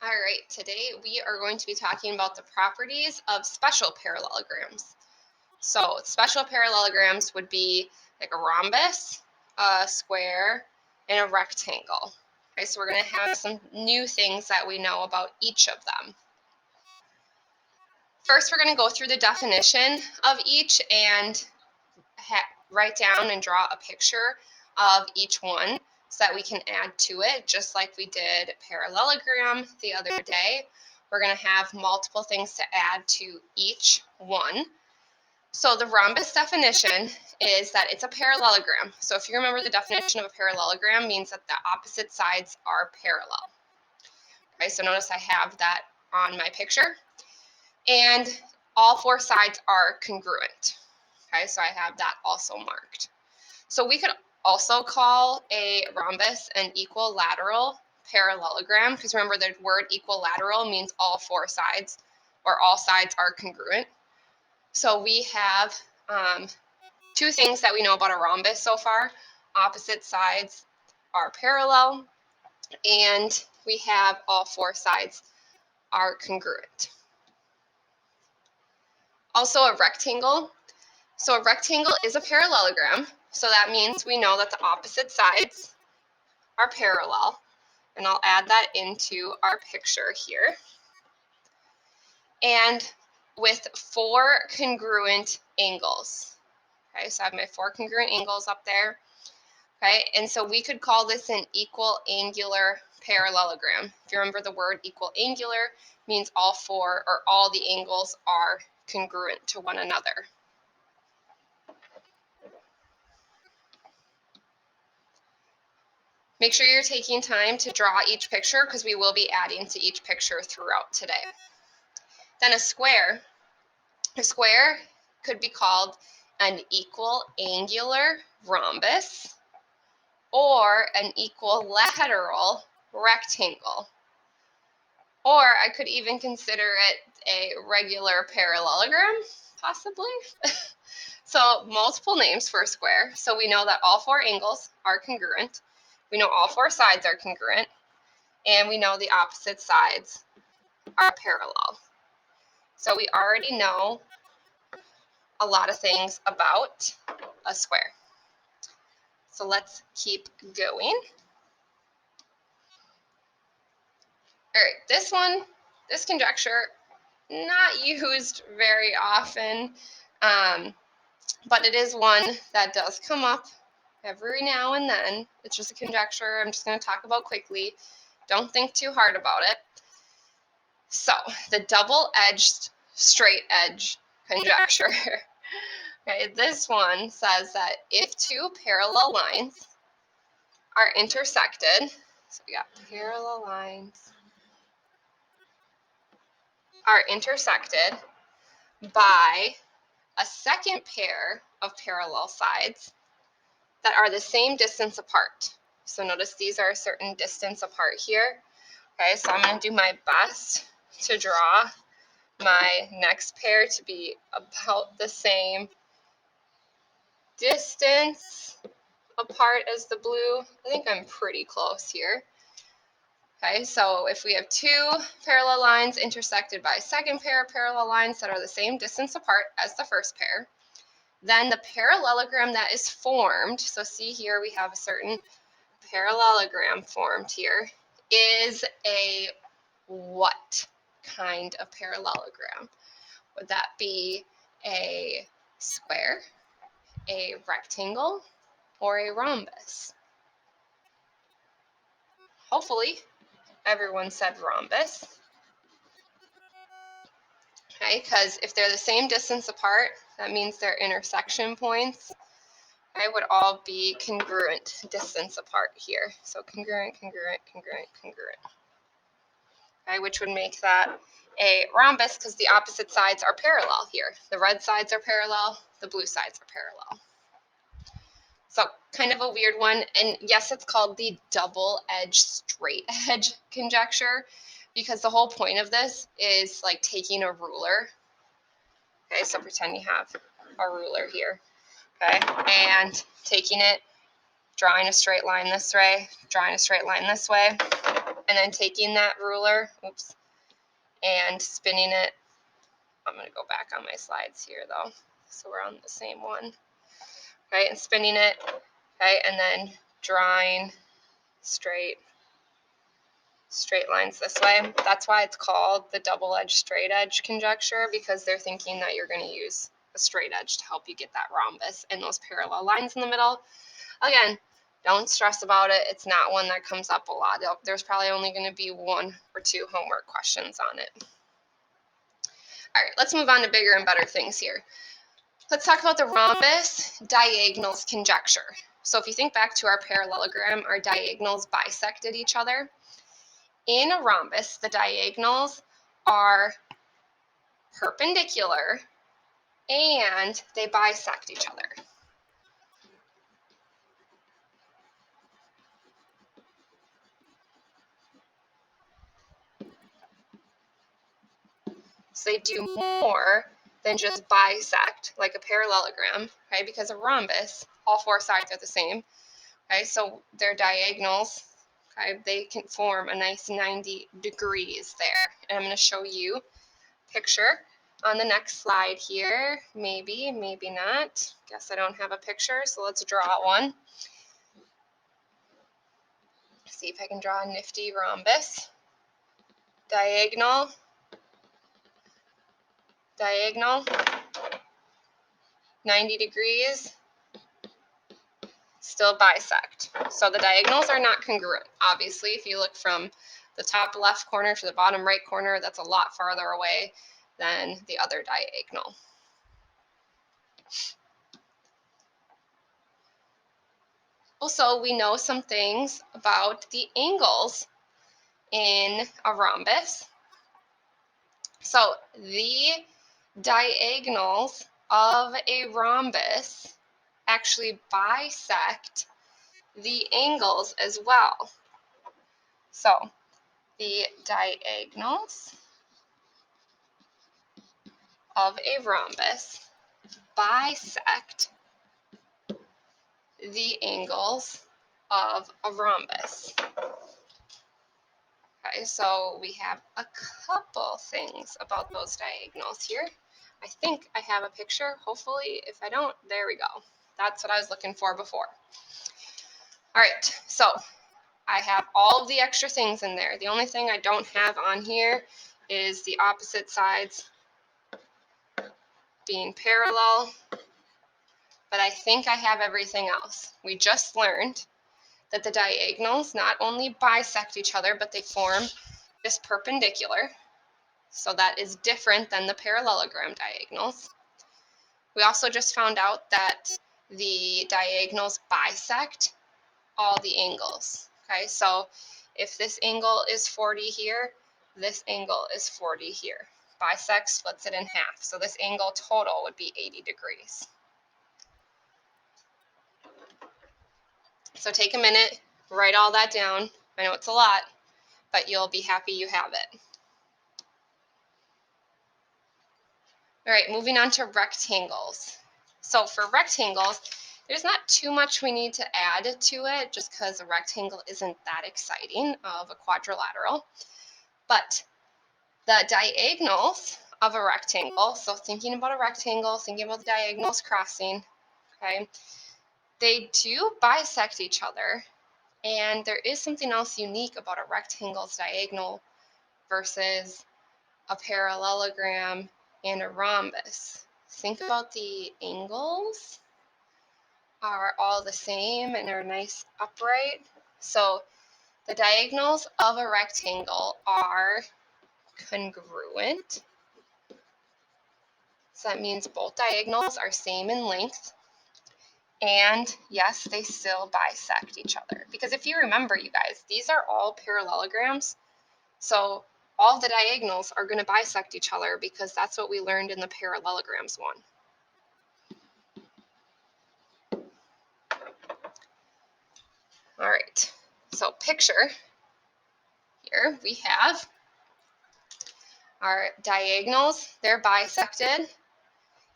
All right, today we are going to be talking about the properties of special parallelograms. So special parallelograms would be like a rhombus, a square, and a rectangle. Okay, so we're going to have some new things that we know about each of them. First, we're going to go through the definition of each and write down and draw a picture of each one so that we can add to it, just like we did parallelogram the other day. We're going to have multiple things to add to each one. So the rhombus definition is that it's a parallelogram. So if you remember, the definition of a parallelogram means that the opposite sides are parallel. Okay, so notice I have that on my picture. And all four sides are congruent. Okay, so I have that also marked. So we could also call a rhombus an equilateral parallelogram, because remember the word equilateral means all four sides or all sides are congruent. So we have two things that we know about a rhombus so far. Opposite sides are parallel, and we have all four sides are congruent. Also a rectangle. So a rectangle is a parallelogram. So that means we know that the opposite sides are parallel. And I'll add that into our picture here. And with four congruent angles. Okay, so I have my four congruent angles up there. Okay, and so we could call this an equal angular parallelogram. If you remember, the word equal angular means all four or all the angles are congruent to one another. Make sure you're taking time to draw each picture because we will be adding to each picture throughout today. Then a square. A square could be called an equal angular rhombus or an equilateral rectangle. Or I could even consider it a regular parallelogram, possibly. So multiple names for a square. So we know that all four angles are congruent. We know all four sides are congruent. And we know the opposite sides are parallel. So we already know a lot of things about a square. So let's keep going. All right, this conjecture, not used very often, but it is one that does come up every now and then. It's just a conjecture I'm just going to talk about quickly. Don't think too hard about it. So, the double-edged straight edge conjecture. Okay, this one says that if two parallel lines are intersected, so we got parallel lines are intersected by a second pair of parallel sides that are the same distance apart. So notice these are a certain distance apart here. Okay, so I'm going to do my best to draw my next pair to be about the same distance apart as the blue. I think I'm pretty close here. Okay, so if we have two parallel lines intersected by a second pair of parallel lines that are the same distance apart as the first pair, then the parallelogram that is formed, so see here we have a certain parallelogram formed here, is a what kind of parallelogram? Would that be a square, a rectangle, or a rhombus? Hopefully, everyone said rhombus. Okay, because if they're the same distance apart, that means their intersection points would all be congruent distance apart here. So congruent, congruent, congruent, congruent. Okay, which would make that a rhombus because the opposite sides are parallel here. The red sides are parallel, the blue sides are parallel. So kind of a weird one. And yes, it's called the double-edged straight edge conjecture because the whole point of this is like taking a ruler. Okay, so pretend you have a ruler here. Okay, and taking it, drawing a straight line this way, drawing a straight line this way. and then taking that ruler, oops, and spinning it. I'm going to go back on my slides here though, so we're on the same one. Okay, and spinning it, okay, and then drawing straight lines this way. That's why it's called the double-edged straight edge conjecture, because they're thinking that you're going to use a straight edge to help you get that rhombus and those parallel lines in the middle. Again, don't stress about it. It's not one that comes up a lot. There's probably only going to be 1 or 2 homework questions on it. All right, let's move on to bigger and better things here. Let's talk about the rhombus diagonals conjecture. So if you think back to our parallelogram, our diagonals bisected each other. In a rhombus, the diagonals are perpendicular and they bisect each other. So they do more than just bisect like a parallelogram, right? Because a rhombus, all 4 sides are the same, okay? So their diagonals, okay, they can form a nice 90 degrees there. And I'm going to show you a picture on the next slide here. Maybe, maybe not. Guess I don't have a picture, so let's draw one. See if I can draw a nifty rhombus. Diagonal, diagonal, 90 degrees, still bisect. So the diagonals are not congruent. Obviously, if you look from the top left corner to the bottom right corner, that's a lot farther away than the other diagonal. Also, we know some things about the angles in a rhombus. So the diagonals of a rhombus actually bisect the angles as well. So the diagonals of a rhombus bisect the angles of a rhombus. Okay, so we have a couple things about those diagonals here. I think I have a picture. Hopefully, if I don't, there we go. That's what I was looking for before. All right, so I have all of the extra things in there. The only thing I don't have on here is the opposite sides being parallel, but I think I have everything else. We just learned that the diagonals not only bisect each other, but they form this perpendicular. So that is different than the parallelogram diagonals. We also just found out that the diagonals bisect all the angles. Okay, so if this angle is 40 here, this angle is 40 here. Bisect splits it in half. So this angle total would be 80 degrees. So take a minute, write all that down. I know it's a lot, but you'll be happy you have it. All right, moving on to rectangles. So for rectangles, there's not too much we need to add to it just because a rectangle isn't that exciting of a quadrilateral. But the diagonals of a rectangle, so thinking about a rectangle, thinking about the diagonals crossing, okay, they do bisect each other. And there is something else unique about a rectangle's diagonal versus a parallelogram and a rhombus. Think about the angles are all the same and are nice upright. So the diagonals of a rectangle are congruent. So that means both diagonals are same in length. And yes, they still bisect each other. Because if you remember, you guys, these are all parallelograms. So all the diagonals are going to bisect each other because that's what we learned in the parallelograms one. All right, so picture here we have our diagonals, they're bisected.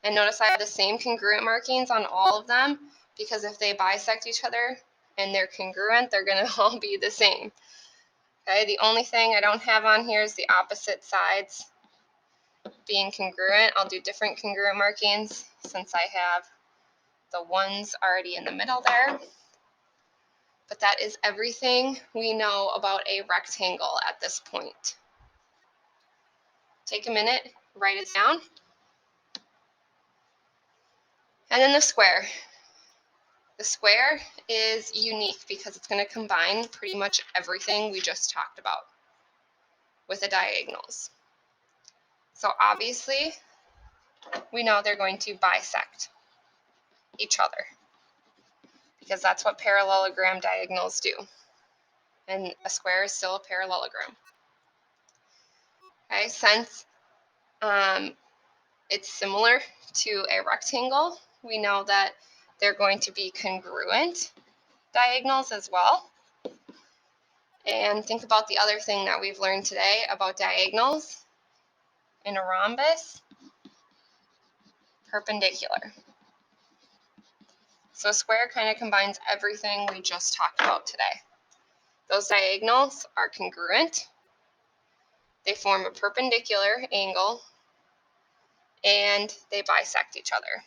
And notice I have the same congruent markings on all of them because if they bisect each other and they're congruent, they're going to all be the same. Okay, the only thing I don't have on here is the opposite sides being congruent. I'll do different congruent markings since I have the ones already in the middle there. But that is everything we know about a rectangle at this point. Take a minute, write it down. And then the square. The square is unique because it's going to combine pretty much everything we just talked about with the diagonals. So obviously, we know they're going to bisect each other because that's what parallelogram diagonals do. And a square is still a parallelogram. Okay, since it's similar to a rectangle, we know that they're going to be congruent diagonals as well. And think about the other thing that we've learned today about diagonals in a rhombus, perpendicular. So a square kind of combines everything we just talked about today. Those diagonals are congruent, they form a perpendicular angle, and they bisect each other.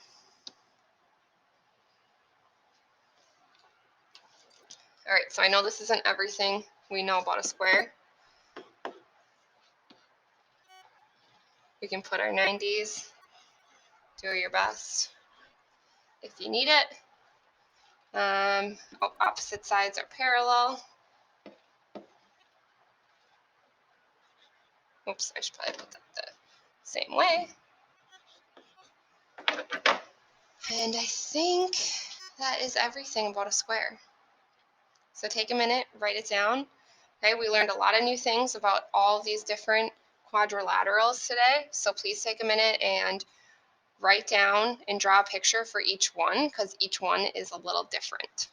All right, so I know this isn't everything we know about a square. We can put our 90s, do your best if you need it. Opposite sides are parallel. Oops, I should probably put that the same way. And I think that is everything about a square. So take a minute, write it down. Okay, we learned a lot of new things about all these different quadrilaterals today. So please take a minute and write down and draw a picture for each one because each one is a little different.